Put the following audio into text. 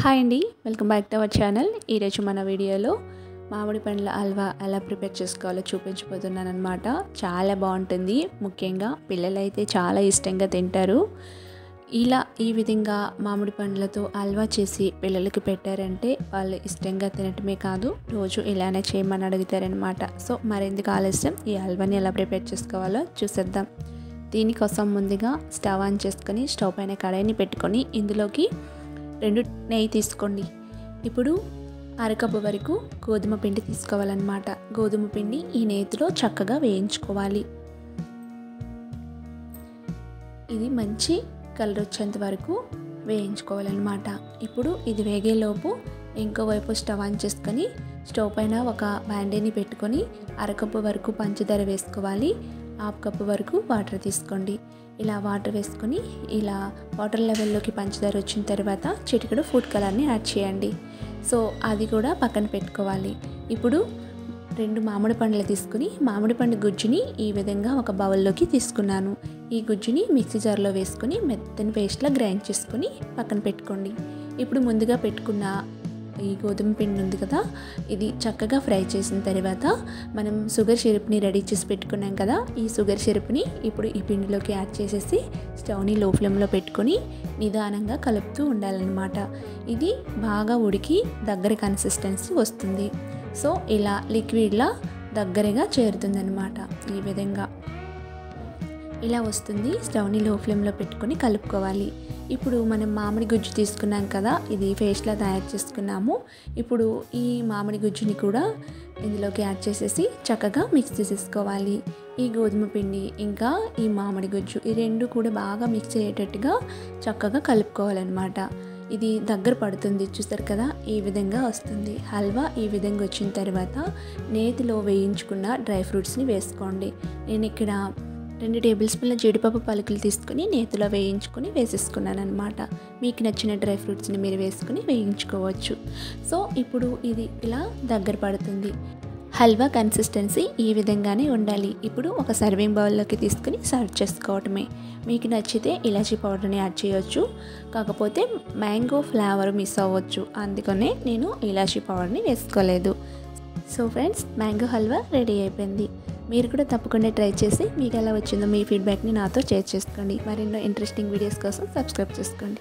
Hi అండి, welcome back to our channel. ఈరోజు మన వీడియోలో మామిడి పండ్ల హల్వా ఎలా ప్రిపేర్ చేసుకోవాలో చూపించబోతున్నాను అనమాట. చాలా బాగుంటుంది. ముఖ్యంగా పిల్లలైతే చాలా ఇష్టంగా తింటారు. ఈ విధంగా మామిడి పండ్లతో హల్వా చేసి పిల్లలకి పెట్టారంటే వాళ్ళు ఇష్టంగా తినటమే కాదు, రోజు ఇలానే చేయమని అడుగుతారనమాట. సో మరెందుకు ఆలస్యం, ఈ హల్వాని ఎలా ప్రిపేర్ చేసుకోవాలో చూసేద్దాం. దీనికోసం ముందుగా స్టవ్ ఆన్ చేసుకొని స్టవ్ పైన కడాయిని పెట్టుకొని ఇందులోకి 2 నెయ్యి తీసుకోండి. ఇప్పుడు అరకప్పు వరకు గోధుమ పిండి తీసుకోవాలన్నమాట. గోధుమ పిండి ఈ నేతిలో చక్కగా వేయించుకోవాలి. ఇది మంచి కలర్ వచ్చేంత వరకు వేయించుకోవాలన్నమాట. ఇప్పుడు ఇది వేగేలోపు ఇంకోవైపు స్టవ్ ఆన్ చేసుకొని స్టవ్ పైన ఒక బాండీని పెట్టుకొని అరకప్పు వరకు పంచదార వేసుకోవాలి. 1/2 కప్పు వరకు వాటర్ తీసుకోండి. ఇలా వాటర్ వేసుకొని ఇలా వాటర్ లెవెల్లోకి పంచదార వచ్చిన తర్వాత చిటికెడు ఫుడ్ కలర్ని యాడ్ చేయండి. సో అది కూడా పక్కన పెట్టుకోవాలి. ఇప్పుడు 2 మామిడి పండ్లు తీసుకుని మామిడి పండు గుజ్జుని ఈ విధంగా ఒక బౌల్లోకి తీసుకున్నాను. ఈ గుజ్జుని మిక్సీ జార్లో వేసుకొని మెత్తని పేస్ట్లా గ్రైండ్ చేసుకొని పక్కన పెట్టుకోండి. ఇప్పుడు ముందుగా పెట్టుకున్న ఈ గోధుమ పిండి ఉంది కదా, ఇది చక్కగా ఫ్రై చేసిన తర్వాత మనం షుగర్ సిరప్ని రెడీ చేసి పెట్టుకున్నాం కదా, ఈ షుగర్ సిరప్ని ఇప్పుడు ఈ పిండిలోకి యాడ్ చేసేసి స్టవ్ని లో ఫ్లేమ్లో పెట్టుకొని నిదానంగా కలుపుతూ ఉండాలన్నమాట. ఇది బాగా ఉడికి దగ్గర కన్సిస్టెన్సీ వస్తుంది. సో ఇలా లిక్విడ్లా దగ్గరగా చేరుతుందన్నమాట. ఈ విధంగా ఇలా వస్తుంది. స్టవ్ని లో ఫ్లేమ్లో పెట్టుకొని కలుపుకోవాలి. ఇప్పుడు మనం మామిడి గుజ్జు తీసుకున్నాం కదా, ఇది పేస్ట్లా తయారు చేసుకున్నాము. ఇప్పుడు ఈ మామిడి గుజ్జుని కూడా ఇందులోకి యాడ్ చేసేసి చక్కగా మిక్స్ చేసేసుకోవాలి. ఈ గోధుమ పిండి ఇంకా ఈ మామిడి గుజ్జు ఈ రెండు కూడా బాగా మిక్స్ అయ్యేటట్టుగా చక్కగా కలుపుకోవాలన్నమాట. ఇది దగ్గర పడుతుంది, చూస్తారు కదా, ఈ విధంగా వస్తుంది. హల్వా ఈ విధంగా వచ్చిన తర్వాత నేతిలో వేయించుకున్న డ్రై ఫ్రూట్స్ని వేసుకోండి. నేను ఇక్కడ 2 టేబుల్ స్పూన్ల జీడిపప్పు పలుకులు తీసుకుని నేతిలో వేయించుకొని వేసేసుకున్నాను అనమాట. మీకు నచ్చిన డ్రై ఫ్రూట్స్ని మీరు వేసుకుని వేయించుకోవచ్చు. సో ఇప్పుడు ఇది ఇలా దగ్గర పడుతుంది. హల్వా కన్సిస్టెన్సీ ఈ విధంగానే ఉండాలి. ఇప్పుడు ఒక సర్వింగ్ బౌల్లోకి తీసుకుని సర్వ్ చేసుకోవటమే. మీకు నచ్చితే ఇలాచీ పౌడర్ని యాడ్ చేయొచ్చు, కాకపోతే మ్యాంగో ఫ్లేవర్ మిస్ అవ్వచ్చు, అందుకనే నేను ఇలాచీ పౌడర్ని వేసుకోలేదు. So friends, mango halwa ready అయిపోయింది. మీరు కూడా తప్పకుండా ట్రై చేసి మీకు ఎలా వచ్చిందో మీ ఫీడ్బ్యాక్ని నాతో షేర్ చేసుకోండి. మరెన్నో ఇంట్రెస్టింగ్ వీడియోస్ కోసం సబ్స్క్రైబ్ చేసుకోండి.